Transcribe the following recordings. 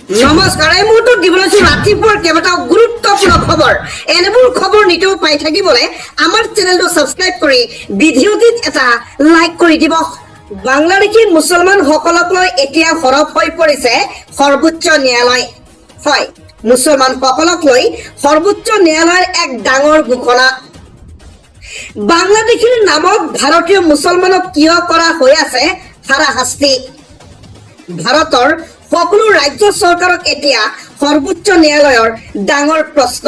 নমস্কাৰ, এই মুহূৰ্তত দিবলৈ ৰাতিপুৱাৰ কেইবাটাও গুৰুত্বপূৰ্ণ খবৰ। এনেবোৰ খবৰ নিতেও পাই থাকিবলৈ আমাৰ চেনেলটো ছাবস্ক্ৰাইব কৰি ভিডিঅ'টিত এটা লাইক কৰি দিব। বাংলাদেশী মুছলমান সকলক লৈ এতিয়া সৰব হৈ পৰিছে সৰ্বোচ্চ ন্যায়ালয়। হয়, মুছলমান সকলক লৈ সৰ্বোচ্চ ন্যায়ালয়ৰ এক ডাঙৰ ঘোষণা। বাংলাদেশীৰ নামত ভাৰতীয় মুছলমানক কিয় কৰা হৈ আছে হাৰাশাস্তি। ভাৰতৰ সকলো ৰাজ্য চৰকাৰক এতিয়া সৰ্বোচ্চ ন্যায়ালয়ৰ ডাঙৰ প্ৰশ্ন।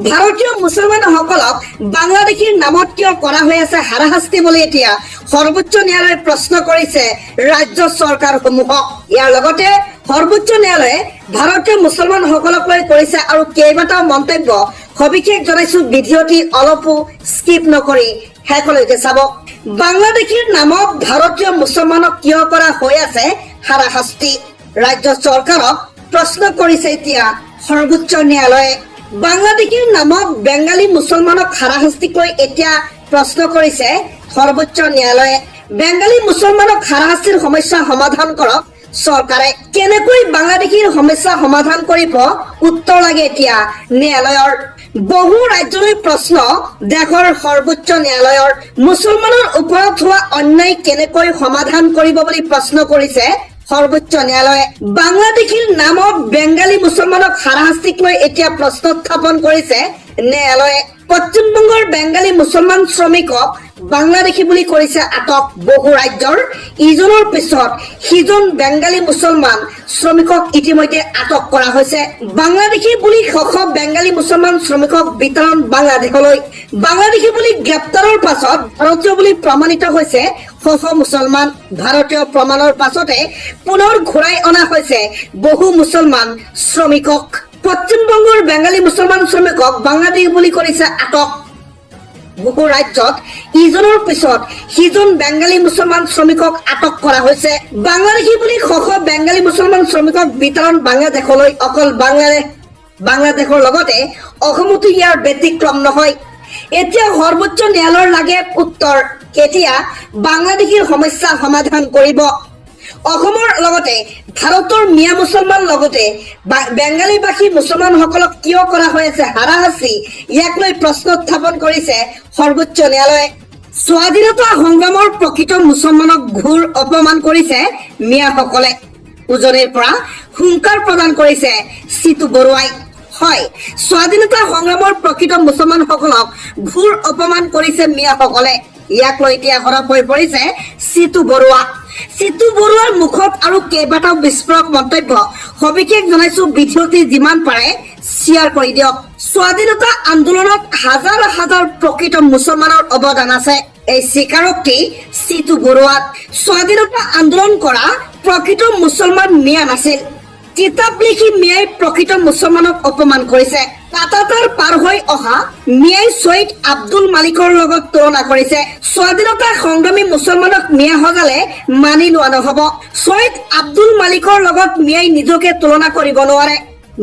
ভাৰতীয় মুছলমানসকলক বাংলাদেশীৰ নামত কিয় কৰা হৈ আছে হাৰাশাস্তি বুলি এতিয়া সৰ্বোচ্চ ন্যায়ালয়ে প্ৰশ্ন কৰিছে ৰাজ্য চৰকাৰসমূহক। ইয়াৰ লগতে সৰ্বোচ্চ ন্যায়ালয়ে ভাৰতীয় মুছলমানসকলক লৈ কৰিছে আৰু কেইবাটাও মন্তব্য। সবিশেষ জনাইছো, ভিডিঅ'টি অলপো স্কিপ নকৰি শেষলৈকে চাব। বাংলাদেশীৰ নামত ভাৰতীয় মুছলমানক কিয় কৰা হৈ আছে হাৰাশাস্তি। ৰাজ্য চৰকাৰক প্ৰশ্ন কৰিছে এতিয়া সৰ্বোচ্চ ন্যায়ালয়ে। বাংলাদেশীৰ নামত বেংগালী মুছলমানক হাৰাশাস্তিক লৈ এতিয়া প্ৰশ্ন কৰিছে সৰ্বোচ্চ ন্যায়ালয়ে। বেংগালী মুছলমানক হাৰাশাস্তিৰ সমস্যা সমাধান কৰক চৰকাৰে। কেনেকৈ বাংলাদেশীৰ সমস্যা সমাধান কৰিব উত্তৰ লাগে এতিয়া ন্যায়ালয়ৰ। বহু ৰাজ্যলৈ প্ৰশ্ন দেশৰ সৰ্বোচ্চ ন্যায়ালয়ৰ। মুছলমানৰ ওপৰত হোৱা অন্যায় কেনেকৈ সমাধান কৰিব বুলি প্ৰশ্ন কৰিছে সৰ্বোচ্চ ন্যায়ালয়ে। বাংলাদেশীৰ নামত বেংগালী মুছলমানক হাৰাশাস্তিক লৈ এতিয়া প্ৰশ্ন উত্থাপন কৰিছে ন্যায়ালয়ে। পশ্চিমবংগৰ বেংগালী মুছলমান শ্ৰমিকক বাংলাদেশী বুলি কৰিছে আটক। বহু ৰাজ্যৰ ইজনৰ পিছত সিজন বেংগালী মুছলমান শ্ৰমিকক ইতিমধ্যে আটক কৰা হৈছে। বাংলাদেশী বুলি শ শ বেংগালী মুছলমান শ্ৰমিকক বিতৰণ বাংলাদেশলৈ। বাংলাদেশী বুলি গ্ৰেপ্তাৰৰ পাছত ভাৰতীয় বুলি প্ৰমাণিত হৈছে শ শ মুছলমান। ভাৰতীয় প্ৰমাণৰ পাছতে পুনৰ ঘূৰাই অনা হৈছে বহু মুছলমান শ্ৰমিকক। পশ্চিমবংগৰ বেংগালী মুছলমান শ্ৰমিকক বাংলাদেশী বুলি কৰিছে আটক। বহু ৰাজ্যত ইজনৰ পিছত সিজন বেংগালী মুছলমান শ্ৰমিকক আটক কৰা হৈছে। বাংলাদেশী বুলি শ শ বেংগালী মুছলমান শ্ৰমিকক বিতৰণ বাংলাদেশলৈ। অকল বাংলাদেশৰ লগতে অসমতো ইয়াৰ ব্যতিক্ৰম নহয়। এতিয়া সৰ্বোচ্চ ন্যায়ালয়ৰ লাগে উত্তৰ, কেতিয়া বাংলাদেশীৰ সমস্যা সমাধান কৰিব। অসমৰ লগতে ভাৰতৰ মিয়া মুছলমান লগতে বেংগালীভাষী মুছলমানসকলক কিয় কৰা হৈ আছে হাৰাশাস্তি, ইয়াক লৈ প্ৰশ্ন উত্থাপন কৰিছে সৰ্বোচ্চ ন্যায়ালয়ে। স্বাধীনতা সংগ্ৰামৰ প্ৰকৃত মুছলমানক ঘোৰ অপমান কৰিছে মিয়াসকলে। উজনিৰ পৰা হুংকাৰ প্ৰদান কৰিছে চিতু বৰুৱাই। হয়, স্বাধীনতা সংগ্ৰামৰ প্ৰকৃত মুছলমানসকলক ঘোৰ অপমান কৰিছে মিয়াসকলে। ইয়াক লৈ এতিয়া সৰব হৈ পৰিছে চিতু বৰুৱা। চিতু বৰুৱাৰ মুখত আৰু কেইবাটাও বিস্ফোৰক মন্তব্য। সবিশেষ জনাইছো, ভিডিঅ'টি যিমান পাৰে শ্বেয়াৰ কৰি দিয়ক। স্বাধীনতা আন্দোলনত হাজাৰ হাজাৰ প্ৰকৃত মুছলমানৰ অৱদান আছে, এই স্বীকাৰোক্তি চিতু বৰুৱাত। স্বাধীনতা আন্দোলন কৰা প্ৰকৃত মুছলমান মিয়া নাছিল। কিতাপ লিখি মিয়াই প্ৰকৃত মুছলমানক অপমান কৰিছে। কাটাতাৰ পাৰ হৈ অহা মিয়াই শ্বহীদ আব্দুল মালিকৰ লগত তুলনা কৰিছে। স্বাধীনতা সংগ্ৰামী মুছলমানক মিয়া সজালে মানি লোৱা নহব। শ্বহীদ আব্দুল মালিকৰ লগত মিয়াই নিজকে তুলনা কৰিব নোৱাৰে।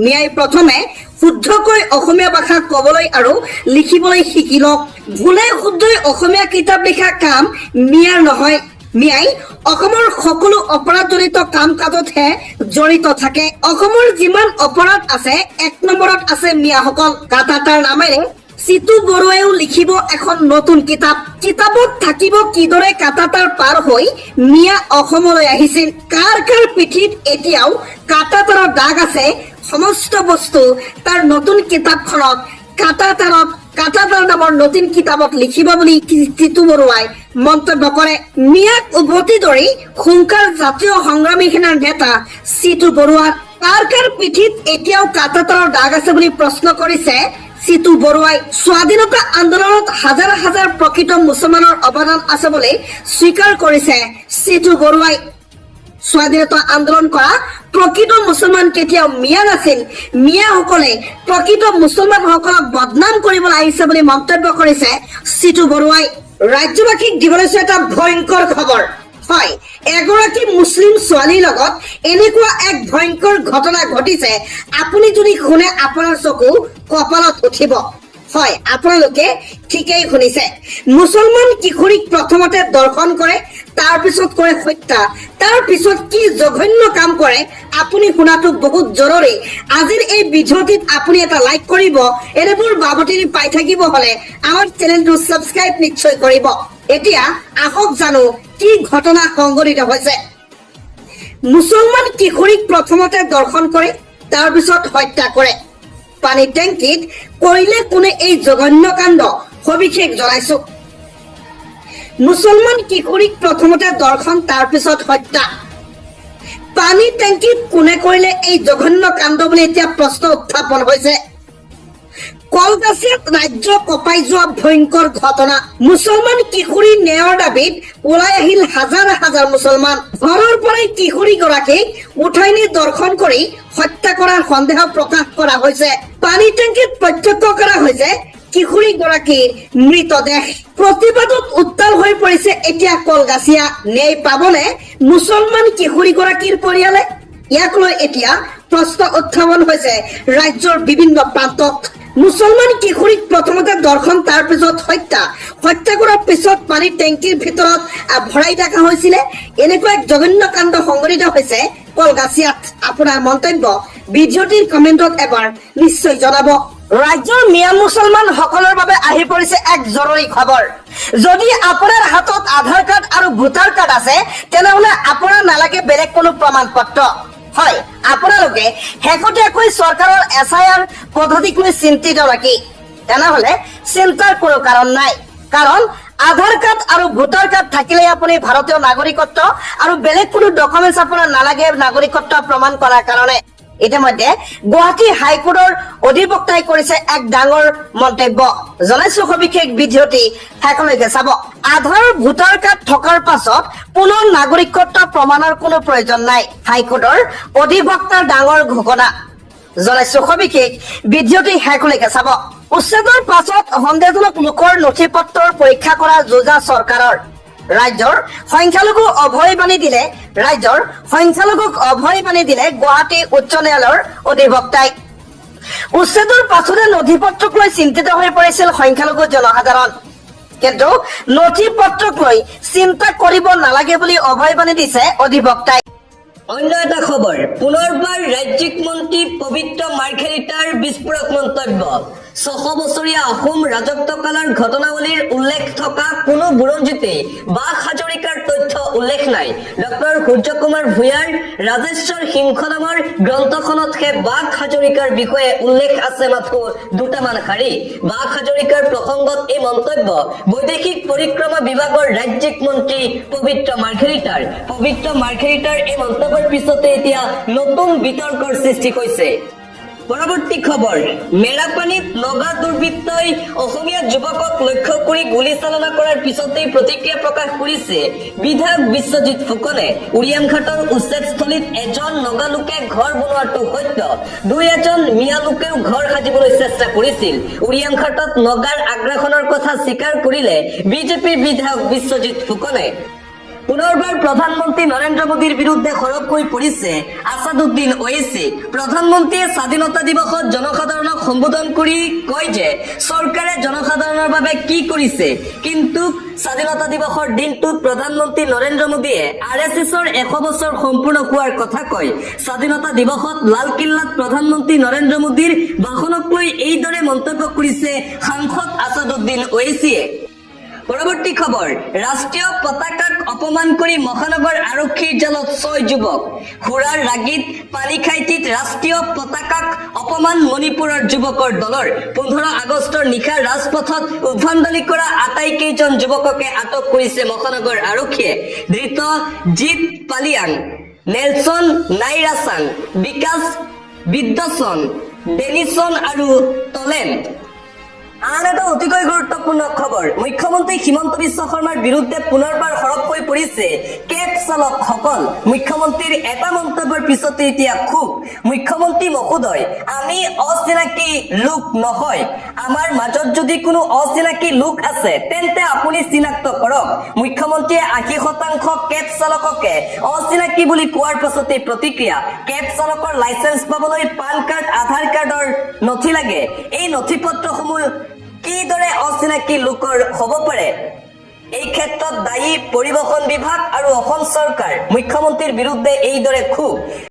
মিয়াই প্ৰথমে শুদ্ধকৈ অসমীয়া ভাষা কবলৈ আৰু লিখিবলৈ শিকি লওক। ভুলে শুদ্ধই অসমীয়া কিতাপ লিখা কাম মিয়াৰ নহয়। মিয়াই অসমৰ সকলো অপৰাধজনিত কাম কাজতহে জড়িত থাকে। অসমৰ যিমান অপৰাধ আছে এক নম্বৰত আছে মিয়াসকল। কাটাতাৰ নামেৰে চিতু বৰুৱাইও লিখিব এখন নতুন কিতাপ। কিতাপত থাকিব কিদৰে কাটাতাৰ পাৰ হৈ মিয়া অসমলৈ আহিছিল, কাৰ কাৰ পিঠিত এতিয়াও কাটাতাৰৰ দাগ আছে, সমস্ত বস্তু তাৰ নতুন কিতাপখনত কাটাতাৰ নামৰ নতুন কিতাপত লিখিব বুলি চিতু বৰুৱাই মন্তব্য কৰে। মিয়াক উভতি ধৰি হুংকাৰ জাতীয় সংগ্ৰামী সেনাৰ নেতা চিতু বৰুৱাৰ। কাৰ কাৰ পিঠিত এতিয়াও কাটাতাৰৰ দাগ আছে বুলি প্ৰশ্ন কৰিছে চিতু বৰুৱাই। স্বাধীনতা আন্দোলনত হাজাৰ হাজাৰ প্ৰকৃত মুছলমানৰ অৱদান আছে বুলি স্বীকাৰ কৰিছে চিতু বৰুৱাই। স্বাধীনতা আন্দোলন কৰা প্ৰকৃত মুছলমান কেতিয়াও মিয়া নাছিল। মিয়াসকলে প্ৰকৃত মুছলমানসকলক বদনাম কৰিবলৈ আহিছে বুলি মন্তব্য কৰিছে চিতু বৰুৱাই। ৰাজ্যবাসীক দিবলৈ এটা ভয়ংকৰ খবৰ। হয়, এগৰাকী মুছলিম ছোৱালীৰ লগত এনেকুৱা এক ভয়ংকৰ ঘটনা ঘটিছে, আপুনি যদি শুনে আপোনাৰ চকু কপালত উঠিব। হয় আপোনালোকে ঠিকেই শুনিছে মুছলমান কিশোৰীক প্ৰথমতে দৰ্শন কৰে তাৰ পিছত কৰে হত্যা তাৰ পিছত কি জঘন্য কাম কৰে আপুনি শুনাটো বহুত জৰুৰী আজিৰ এই ভিডিঅ'টিত আপুনি এটা লাইক কৰিব এনেবোৰ বাবতিনি পাই থাকিব হলে আমাৰ চেনেলটো সাবস্ক্ৰাইব নিশ্চয় কৰিব এতিয়া আহক জানো কি ঘটনা সংঘটিত হৈছে মুছলমান কিশোৰীক প্ৰথমতে দৰ্শন কৰে তাৰ পিছত হত্যা কৰে পানী টেংকিত কৰিলে কোনে এই জঘন্য কাণ্ড সবিশেষ জনাইছো মুছলমান কিশোৰীক প্ৰথমতে দৰ্শন তাৰ পিছত হত্যা পানী টেংকিত কোনে কৰিলে এই জঘন্য কাণ্ড বুলি এতিয়া প্ৰশ্ন উত্থাপন হৈছে কলকাছিয়াত ৰাজ্য কঁপাই যোৱা ভয়ংকৰ ঘটনা মুছলমান কিশোৰী ন্যায়ৰ দাবীত ওলাই আহিল হাজাৰ হাজাৰ মুছলমান ঘৰৰ পৰাই কিশোৰীগৰাকীক উঠাই নি দৰ্শন কৰি হত্যা কৰাৰ সন্দেহ প্ৰকাশ কৰা হৈছে পানী টেংকিত প্ৰত্যক্ষ কৰা হৈছে কিশোৰীগৰাকীৰ মৃতদেহ প্ৰতিবাদত উত্তাল হৈ পৰিছে এতিয়া কলকাছিয়া ন্যায় পাবনে মুছলমান কিশোৰীগৰাকীৰ পৰিয়ালে ইয়াক লৈ এতিয়া প্ৰশ্ন উত্থাপন হৈছে ৰাজ্যৰ বিভিন্ন প্ৰান্তত মুছলমান কিশোৰীক প্ৰথমতে দৰ্শন তাৰ পিছত হত্যা কৰাৰ পিছত পানী টেংকিৰ ভিতৰত ভৰাই ৰখা হৈছিলে এনেকুৱা এক জঘন্য কাণ্ড সংঘটিত হৈছে কলকাছিয়াত আপোনাৰ মন্তব্য ভিডিঅ'টিৰ কমেণ্টত এবাৰ নিশ্চয় জনাব ৰাজ্যৰ মিয়া মুছলমান সকলৰ বাবে আহি পৰিছে এক জৰুৰী খবৰ যদি আপোনাৰ হাতত আধাৰ কাৰ্ড আৰু ভোটাৰ কাৰ্ড আছে তেনেহলে আপোনাৰ নালাগে বেলেগ কোনো প্ৰমাণ পত্ৰ হয় আপোনালোকে শেহতীয়াকৈ চৰকাৰৰ SIR পদ্ধতিক লৈ চিন্তিত নেকি তেনেহলে চিন্তাৰ কোনো কাৰণ নাই কাৰণ আধাৰ কাৰ্ড আৰু ভোটাৰ কাৰ্ড থাকিলে আপুনি ভাৰতীয় নাগৰিকত্ব আৰু বেলেগ কোনো ডকুমেন্টছ আপোনাৰ নালাগে নাগৰিকত্ব প্ৰমাণ কৰাৰ কাৰণে ইতিমধ্যে গুৱাহাটী হাইকোৰ্টৰ অধিবক্তাই কৰিছে এক ডাঙৰ মন্তব্য জনাইছো সবিশেষ ভিডিঅ'টি শেষলৈকে চাব আধাৰ ভোটাৰ কাৰ্ড থকাৰ পাছত পুনৰ নাগৰিকত্ব প্ৰমাণৰ কোনো প্ৰয়োজন নাই হাইকোৰ্টৰ অধিবক্তাৰ ডাঙৰ ঘোষণা জনাইছো সবিশেষ ভিডিঅ'টি শেষলৈকে চাব উচ্ছেদৰ পাছত সন্দেহজনক লোকৰ নথি পত্ৰৰ পৰীক্ষা কৰা যোজা চৰকাৰৰ ৰাজ্যৰ সংখ্যালঘু অভয়বাণী দিলে গুৱাহাটী উচ্চ ন্যায়ালয়ৰ অধিবক্তাই উচ্ছেদৰ পাছতে নথি পত্ৰক লৈ চিন্তিত হৈ পৰিছিল সংখ্যালঘু জনসাধাৰণ কিন্তু নথি পত্ৰক লৈ চিন্তা কৰিব নালাগে বুলি অভয়বাণী দিছে অধিবক্তাই অন্য এটা খবৰ পুনৰবাৰ ৰাজ্যিক মন্ত্ৰী পবিত্ৰ মাৰ্ঘেৰিটাৰ বিস্ফোৰক মন্তব্য 600 বছৰীয়া অসম ৰাজত্বকালৰ ঘটনাৱলীৰ উল্লেখ থকা কোনো বুৰঞ্জীতে বাক হাজৰিকাৰ তথ্য উল্লেখ নাই ডক্টৰ সূৰ্য কুমাৰ ভূঞাৰ ৰাজেশ্বৰ সিংহ নামৰ গ্ৰন্থখনতহে বাক হাজৰিকাৰ বিষয়ে উল্লেখ আছে মাথো দুটামান শাৰী বাক হাজৰিকাৰ প্ৰসংগত এই মন্তব্য বৈদেশিক পৰিক্ৰমা বিভাগৰ ৰাজ্যিক মন্ত্ৰী পবিত্ৰ মাৰ্ঘেৰিটাৰ এই মন্তব্যৰ পিছতে এতিয়া নতুন বিতৰ্কৰ সৃষ্টি হৈছে পৰৱৰ্তী খবৰ মেৰাপানীত নগা দুৰ্বৃত্তই অসমীয়া যুৱকক লক্ষ্য কৰি গুলীচালনা কৰাৰ পিছতেই প্ৰতিক্ৰিয়া প্ৰকাশ কৰিছে বিধায়ক বিশ্বজিৎ ফুকনে উৰিয়ামঘাটৰ উচ্ছেদস্থলীত এজন নগা লোকে ঘৰ বনোৱাটো সত্য দুই এজন মিয়া লোকেও ঘৰ সাজিবলৈ চেষ্টা কৰিছিল উৰিয়ামঘাটত নগাৰ আগ্ৰাসনৰ কথা স্বীকাৰ কৰিলে বিজেপিৰ বিধায়ক বিশ্বজিৎ ফুকনে পুনৰবাৰ প্ৰধানমন্ত্ৰী নৰেন্দ্ৰ মোদীৰ বিৰুদ্ধে সৰব হৈ পৰিছে আসাদুদ্দিন ওৱেইচি প্ৰধানমন্ত্ৰীয়ে স্বাধীনতা দিৱসত জনসাধাৰণক সম্বোধন কৰি কয় যে চৰকাৰে জনসাধাৰণৰ বাবে কি কৰিছে কিন্তু স্বাধীনতা দিৱসৰ দিনটোত প্ৰধানমন্ত্ৰী নৰেন্দ্ৰ মোদীয়ে RSSৰ 100 বছৰ সম্পূৰ্ণ হোৱাৰ কথা কয় স্বাধীনতা দিৱসত লালকিল্লাত প্ৰধানমন্ত্ৰী নৰেন্দ্ৰ মোদীৰ ভাষণক লৈ এইদৰে মন্তব্য কৰিছে সাংসদ আসাদুদ্দিন ওৱেইচিয়ে পৰৱৰ্তী খবৰ ৰাষ্ট্ৰীয় পতাকাক অপমান কৰি মহানগৰ আৰক্ষীৰ জালত 6 যুৱক খুৰাৰ ৰাগীত পানীখাইটিত ৰাষ্ট্ৰীয় পতাকাক অপমান মণিপুৰৰ যুৱকৰ দলৰ 15 আগষ্টৰ নিশা ৰাজপথত উদ্ভণ্ডালি কৰা আটাইকেইজন যুৱককে আটক কৰিছে মহানগৰ আৰক্ষীয়ে ধৃত জিত পালিয়াং নেলছন নাইৰাচাং বিকাশ বিদ্যাসন ডেনিছন আৰু টলেন আন এটা অতিকৈ গুৰুত্বপূৰ্ণ খবৰ মুখ্যমন্ত্ৰী হিমন্ত বিশ্ব শৰ্মাৰ বিৰুদ্ধে পুনৰবাৰ সৰব হৈ পৰিছে কেব চালকসকল মুখ্যমন্ত্ৰীৰ এটা মন্তব্যৰ পিছতে এতিয়া খুব মুখ্যমন্ত্ৰী মহোদয় আমি অচিনাকি লোক নহয় আমাৰ মাজত যদি কোনো অচিনাকি লোক আছে তেন্তে আপুনি চিনাক্ত কৰক মুখ্যমন্ত্ৰীয়ে 80% কেব চালককে অচিনাকি বুলি কোৱাৰ পাছতে প্ৰতিক্ৰিয়া কেব চালকৰ লাইসেন্স পাবলৈ পান কাৰ্ড আধাৰ কাৰ্ডৰ নথি লাগে এই নথি পত্ৰসমূহ কিদৰে অচিনাকি লোকৰ হ'ব পাৰে? এই ক্ষেত্ৰত দায়ী পৰিবহণ বিভাগ আৰু অসম চৰকাৰ। মুখ্যমন্ত্ৰীৰ বিৰুদ্ধে এইদৰে ক্ষোভ